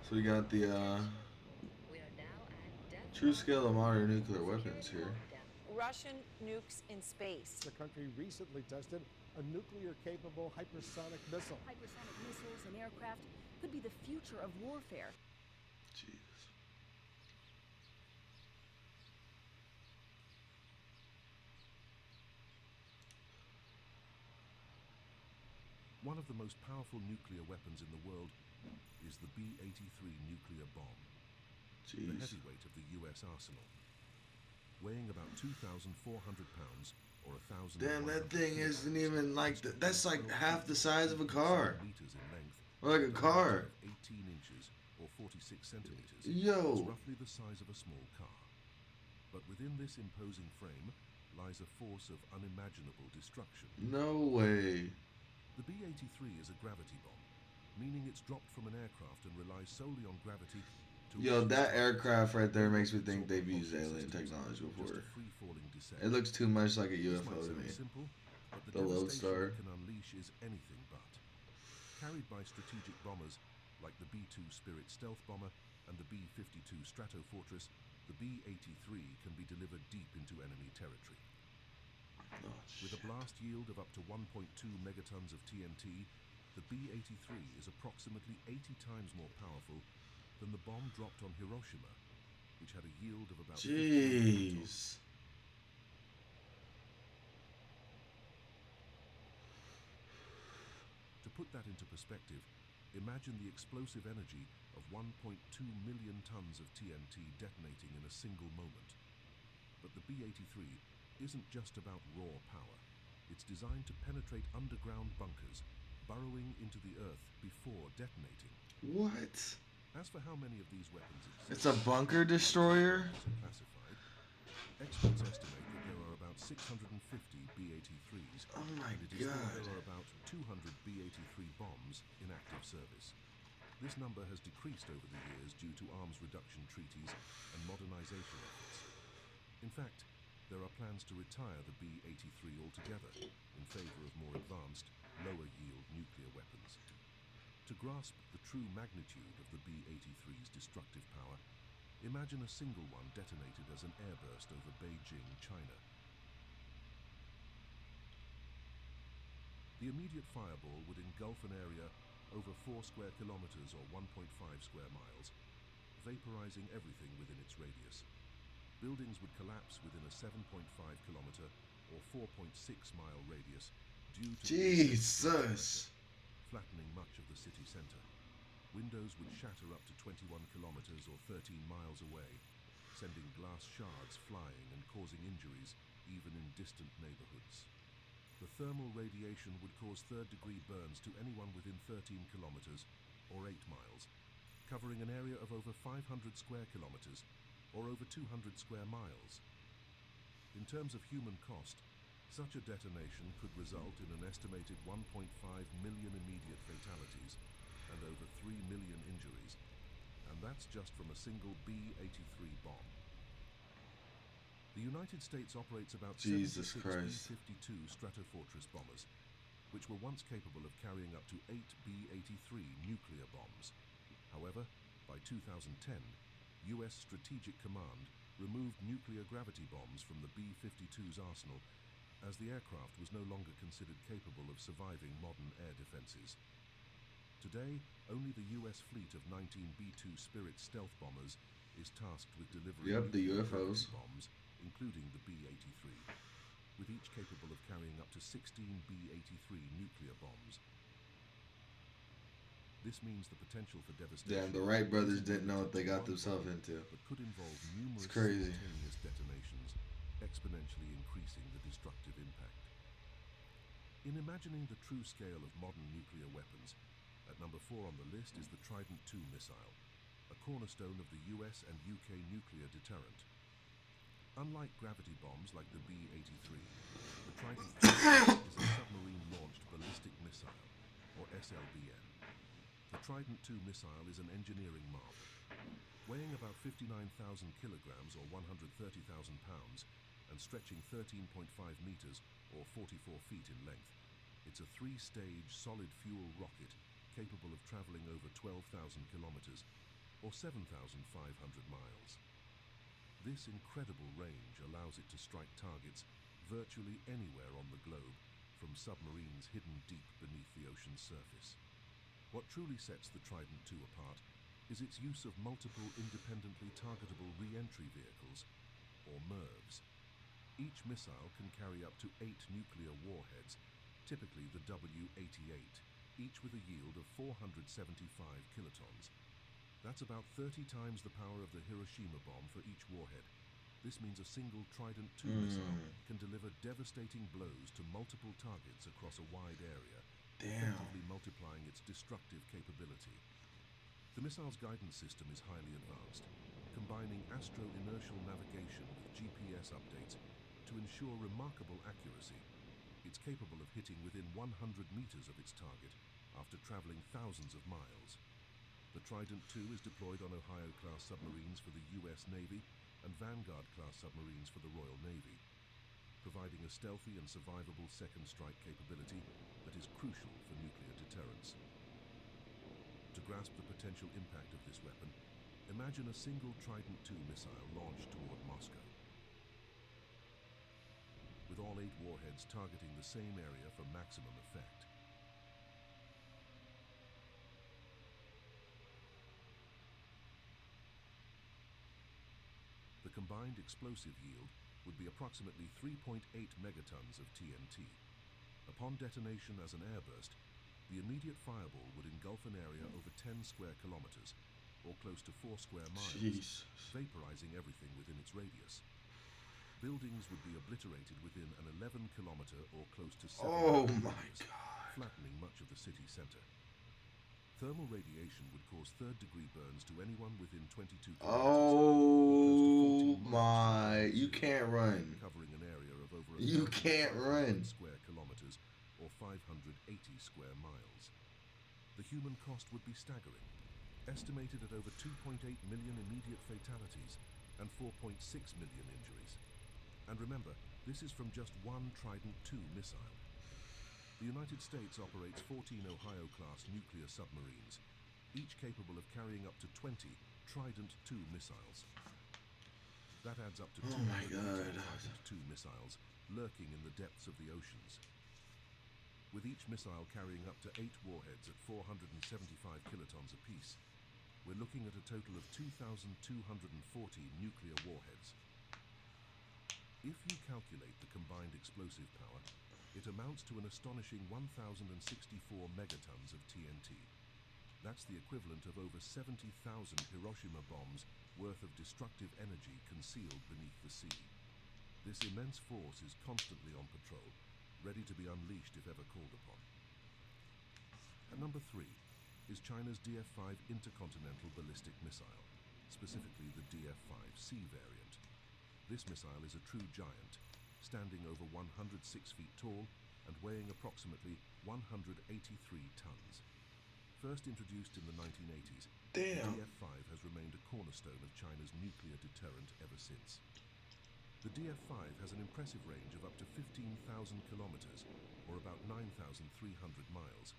So we got the true scale of modern nuclear weapons here. Russian nukes in space. The country recently tested a nuclear-capable hypersonic missile. Hypersonic missiles and aircraft could be the future of warfare. Jesus. One of the most powerful nuclear weapons in the world is the B-83 nuclear bomb, the Jeez. heavyweight of the US arsenal. Weighing about 2,400 pounds or 1,000. Damn, that thing isn't even like that's like half the size of a car. Meters in length, Or like a car. of 18 inches or 46 centimeters. Yo. Is roughly the size of a small car. But within this imposing frame lies a force of unimaginable destruction. No way. The B-83 is a gravity bomb, meaning it's dropped from an aircraft and relies solely on gravity to Yo, that aircraft right there makes me think they've used alien technology before. It looks too much like a UFO to me. Simple, but The Lodestar. it can unleash is anything but. Carried by strategic bombers like the B-2 Spirit stealth bomber and the B-52 Stratofortress, the B-83 can be delivered deep into enemy territory. Oh, With a blast yield of up to 1.2 megatons of TNT, the B-83 is approximately 80 times more powerful than the bomb dropped on Hiroshima, which had a yield of about 50 megatons. jeez. To put that into perspective, imagine the explosive energy of 1.2 million tons of TNT detonating in a single moment. But the B-83 isn't just about raw power. It's designed to penetrate underground bunkers, burrowing into the earth before detonating. What? As for how many of these weapons exist, It's a bunker destroyer? classified, experts estimate that there are about 650 B-83s, Oh my and it is thought god. there are about 200 B-83 bombs in active service. This number has decreased over the years due to arms reduction treaties and modernization efforts. In fact, there are plans to retire the B-83 altogether in favor of more advanced, lower-yield nuclear weapons. To grasp the true magnitude of the B-83's destructive power, imagine a single one detonated as an airburst over Beijing, China. The immediate fireball would engulf an area over 4 square kilometers or 1.5 square miles, vaporizing everything within its radius. Buildings would collapse within a 7.5 kilometer or 4.6 mile radius due to Jesus. flattening much of the city center. Windows would shatter up to 21 kilometers or 13 miles away, sending glass shards flying and causing injuries even in distant neighborhoods. The thermal radiation would cause third-degree burns to anyone within 13 kilometers or 8 miles, covering an area of over 500 square kilometers or over 200 square miles. In terms of human cost, such a detonation could result in an estimated 1.5 million immediate fatalities and over 3 million injuries, and that's just from a single B-83 bomb. The United States operates about Jesus 76 Christ. B-52 Stratofortress bombers, which were once capable of carrying up to 8 B-83 nuclear bombs. However, by 2010, U.S. Strategic Command removed nuclear gravity bombs from the B-52's arsenal as the aircraft was no longer considered capable of surviving modern air defenses. Today, only the U.S. fleet of 19 B-2 Spirit stealth bombers is tasked with delivering Yep, the nuclear UFOs. gravity bombs, including the B-83, with each capable of carrying up to 16 B-83 nuclear bombs. This means the potential for devastation. Damn, the Wright brothers isn't didn't know what limited they to got one themselves bomb, into. but could involve numerous crazy. simultaneous detonations, exponentially increasing the destructive impact. In imagining the true scale of modern nuclear weapons, at number 4 on the list is the Trident II missile, a cornerstone of the US and UK nuclear deterrent. Unlike gravity bombs like the B-83, the Trident II is a submarine-launched ballistic missile, or SLBM. The Trident II missile is an engineering marvel. Weighing about 59,000 kilograms or 130,000 pounds and stretching 13.5 meters or 44 feet in length, it's a 3-stage solid fuel rocket capable of traveling over 12,000 kilometers or 7,500 miles. This incredible range allows it to strike targets virtually anywhere on the globe, from submarines hidden deep beneath the ocean's surface. What truly sets the Trident II apart is its use of multiple independently targetable re-entry vehicles, or MIRVs. Each missile can carry up to 8 nuclear warheads, typically the W-88, each with a yield of 475 kilotons. That's about 30 times the power of the Hiroshima bomb for each warhead. This means a single Trident II missile can deliver devastating blows to multiple targets across a wide area, effectively multiplying its destructive capability. The missile's guidance system is highly advanced, combining astro-inertial navigation with GPS updates to ensure remarkable accuracy. It's capable of hitting within 100 meters of its target after traveling thousands of miles. The Trident II is deployed on Ohio-class submarines for the U.S. Navy and Vanguard-class submarines for the Royal Navy, providing a stealthy and survivable second strike capability that is crucial for nuclear deterrence. To grasp the potential impact of this weapon, imagine a single Trident II missile launched toward Moscow, with all 8 warheads targeting the same area for maximum effect. The combined explosive yield would be approximately 3.8 megatons of TNT. Upon detonation as an airburst, the immediate fireball would engulf an area over 10 square kilometers, or close to 4 square miles, vaporizing everything within its radius. Buildings would be obliterated within an 11-kilometer or close to 7 radius, flattening much of the city center. Thermal radiation would cause third-degree burns to anyone within 22 kilometers. Oh my! You can't run. Covering an area of over You can't run. square kilometers or 580 square miles. The human cost would be staggering, estimated at over 2.8 million immediate fatalities and 4.6 million injuries. And remember, this is from just one Trident II missile. The United States operates 14 Ohio-class nuclear submarines, each capable of carrying up to 20 Trident II missiles. That adds up to 280 Trident II missiles lurking in the depths of the oceans. With each missile carrying up to 8 warheads at 475 kilotons apiece, we're looking at a total of 2,240 nuclear warheads. If you calculate the combined explosive power, it amounts to an astonishing 1,064 megatons of TNT. That's the equivalent of over 70,000 Hiroshima bombs worth of destructive energy concealed beneath the sea. This immense force is constantly on patrol, ready to be unleashed if ever called upon. At number 3 is China's DF-5 intercontinental ballistic missile, specifically the DF-5C variant. This missile is a true giant, standing over 106 feet tall and weighing approximately 183 tons. First introduced in the 1980s, the DF-5 has remained a cornerstone of China's nuclear deterrent ever since. The DF-5 has an impressive range of up to 15,000 kilometers, or about 9,300 miles,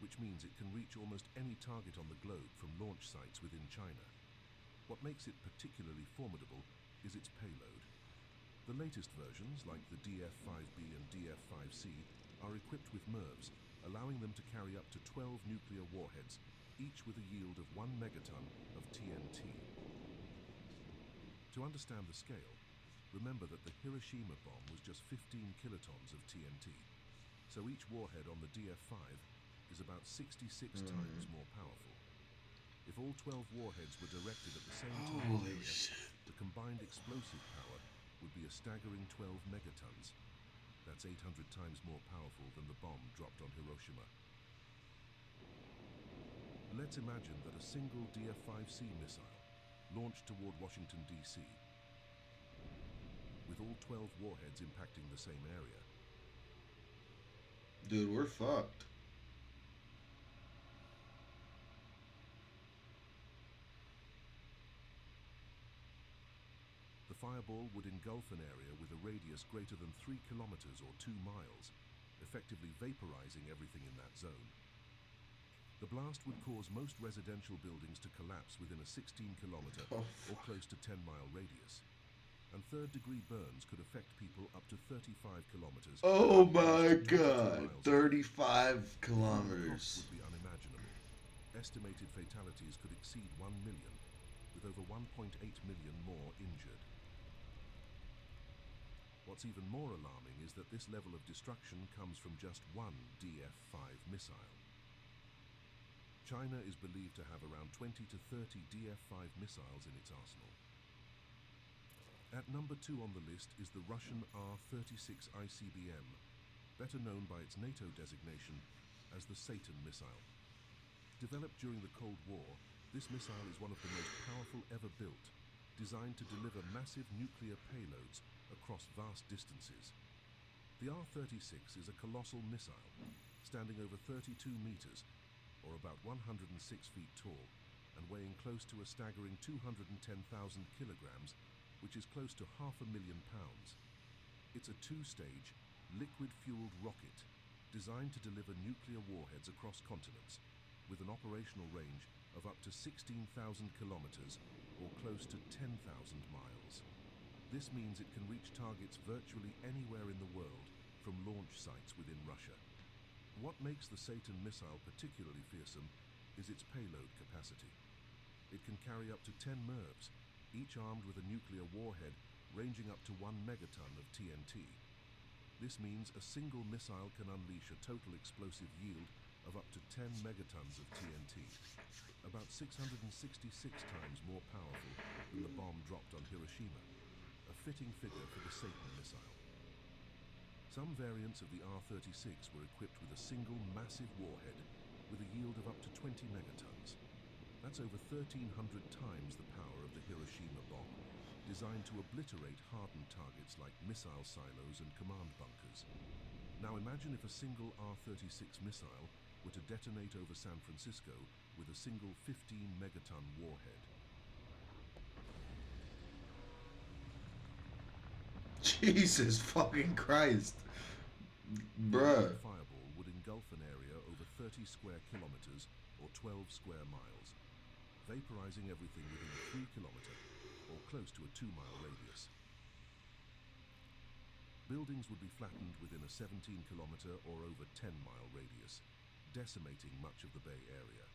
which means it can reach almost any target on the globe from launch sites within China. What makes it particularly formidable is its payload. The latest versions, like the DF-5B and DF-5C, are equipped with MIRVs, allowing them to carry up to 12 nuclear warheads, each with a yield of 1 megaton of TNT. To understand the scale, remember that the Hiroshima bomb was just 15 kilotons of TNT, so each warhead on the DF-5 is about 66 times more powerful. If all 12 warheads were directed at the same time, the combined explosive power would be a staggering 12 megatons. That's 800 times more powerful than the bomb dropped on Hiroshima. Let's imagine that a single DF-5C missile, launched toward Washington, D.C., with all 12 warheads impacting the same area. Dude, we're fucked. The fireball would engulf an area with a radius greater than 3 kilometers or 2 miles, effectively vaporizing everything in that zone. The blast would cause most residential buildings to collapse within a 16-kilometer Oh, or close to 10-mile radius. And third-degree burns could affect people up to 35 kilometers. Oh close my to 22 god. miles 35 The cost kilometers. would be unimaginable. Estimated fatalities could exceed 1 million, with over 1.8 million more injured. What's even more alarming is that this level of destruction comes from just one DF-5 missile. China is believed to have around 20 to 30 DF-5 missiles in its arsenal. At number 2 on the list is the Russian R-36 ICBM, better known by its NATO designation as the Satan missile. Developed during the Cold War, this missile is one of the most powerful ever built, designed to deliver massive nuclear payloads across vast distances. The R-36 is a colossal missile, standing over 32 meters, or about 106 feet tall, and weighing close to a staggering 210,000 kilograms, which is close to 500,000 pounds. It's a two-stage, liquid-fueled rocket designed to deliver nuclear warheads across continents, with an operational range of up to 16,000 kilometers, or close to 10,000 miles. This means it can reach targets virtually anywhere in the world, from launch sites within Russia. What makes the Satan missile particularly fearsome is its payload capacity. It can carry up to 10 MIRVs, each armed with a nuclear warhead ranging up to 1 megaton of TNT. This means a single missile can unleash a total explosive yield of up to 10 megatons of TNT, about 666 times more powerful than the bomb dropped on Hiroshima, a fitting figure for the Satan missile. Some variants of the R-36 were equipped with a single massive warhead with a yield of up to 20 megatons. That's over 1,300 times the power of the Hiroshima bomb, designed to obliterate hardened targets like missile silos and command bunkers. Now imagine if a single R-36 missile were to detonate over San Francisco with a single 15-megaton warhead. Jesus fucking Christ. Bruh. The fireball would engulf an area over 30 square kilometers or 12 square miles, vaporizing everything within a 3-kilometer or close to a 2-mile radius. Buildings would be flattened within a 17-kilometer or over 10-mile radius, decimating much of the Bay Area.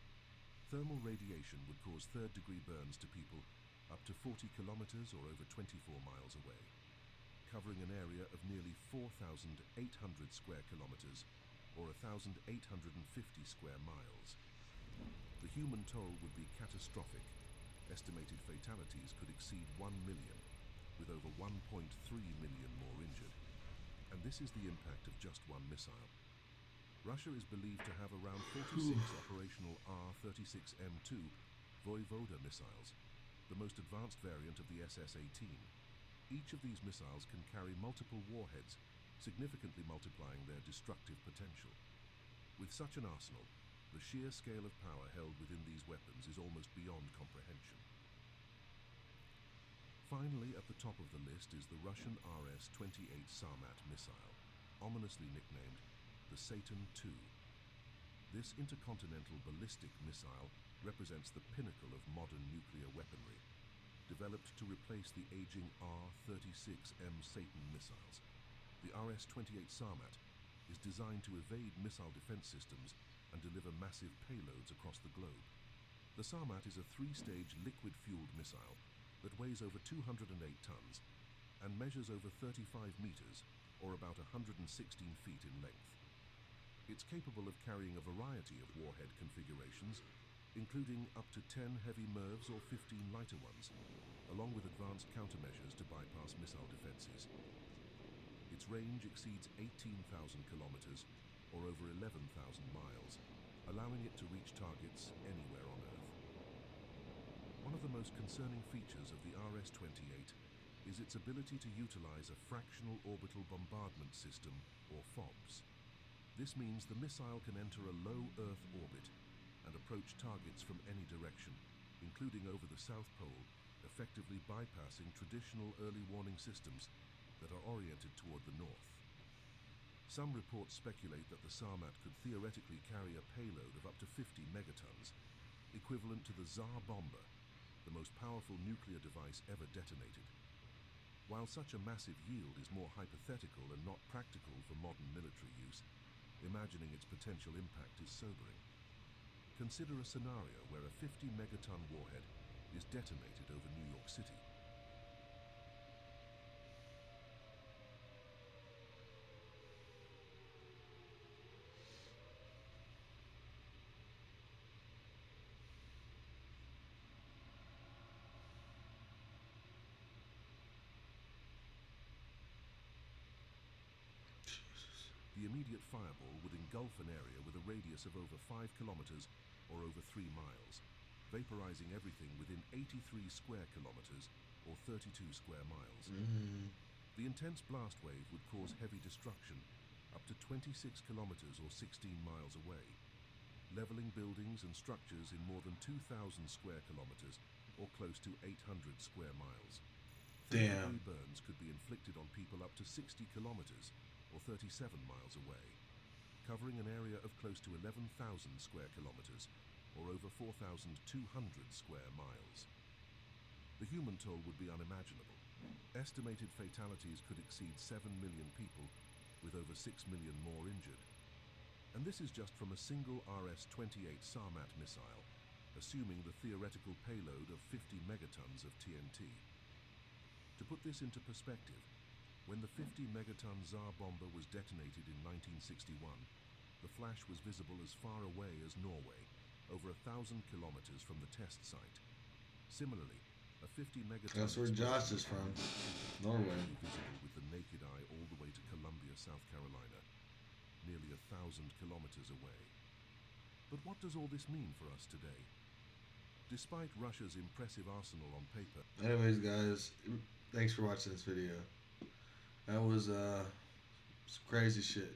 Thermal radiation would cause third-degree burns to people up to 40 kilometers or over 24 miles away, covering an area of nearly 4,800 square kilometers or 1,850 square miles. The human toll would be catastrophic. Estimated fatalities could exceed 1 million, with over 1.3 million more injured. And this is the impact of just one missile. Russia is believed to have around 46 operational R-36M2 Voyvoda missiles, the most advanced variant of the SS-18. Each of these missiles can carry multiple warheads, significantly multiplying their destructive potential. With such an arsenal, the sheer scale of power held within these weapons is almost beyond comprehension. Finally, at the top of the list is the Russian RS-28 Sarmat missile, ominously nicknamed the Satan II. This intercontinental ballistic missile represents the pinnacle of modern nuclear weaponry, developed to replace the aging R-36M Satan missiles. The RS-28 Sarmat is designed to evade missile defense systems and deliver massive payloads across the globe. The Sarmat is a 3-stage liquid-fueled missile that weighs over 208 tons and measures over 35 meters, or about 116 feet in length. It's capable of carrying a variety of warhead configurations, including up to 10 heavy MIRVs or 15 lighter ones, along with advanced countermeasures to bypass missile defenses. Its range exceeds 18,000 kilometers, or over 11,000 miles, allowing it to reach targets anywhere on Earth. One of the most concerning features of the RS-28 is its ability to utilize a fractional orbital bombardment system, or FOBS. This means the missile can enter a low Earth orbit and approach targets from any direction, including over the South Pole, effectively bypassing traditional early warning systems that are oriented toward the north. Some reports speculate that the Sarmat could theoretically carry a payload of up to 50 megatons, equivalent to the Tsar bomber, the most powerful nuclear device ever detonated. While such a massive yield is more hypothetical and not practical for modern military use, imagining its potential impact is sobering. Consider a scenario where a 50 megaton warhead is detonated over New York City. The immediate fireball would engulf an area with a radius of over 5 kilometers or over 3 miles, vaporizing everything within 83 square kilometers or 32 square miles. The intense blast wave would cause heavy destruction up to 26 kilometers or 16 miles away, leveling buildings and structures in more than 2,000 square kilometers or close to 800 square miles. Damn. Third-degree burns could be inflicted on people up to 60 kilometers or 37 miles away, covering an area of close to 11,000 square kilometers or over 4,200 square miles. The human toll would be unimaginable. Estimated fatalities could exceed 7 million people, with over 6 million more injured. And this is just from a single RS-28 Sarmat missile, assuming the theoretical payload of 50 megatons of TNT. To put this into perspective, when the 50 megaton Tsar bomber was detonated in 1961, the flash was visible as far away as Norway, over 1,000 kilometers from the test site. Similarly, a 50 megaton That's where Josh is from, Norway. Visible with the naked eye all the way to Columbia, South Carolina, nearly 1,000 kilometers away. But what does all this mean for us today? Despite Russia's impressive arsenal on paper... Anyways, guys, thanks for watching this video. That was some crazy shit.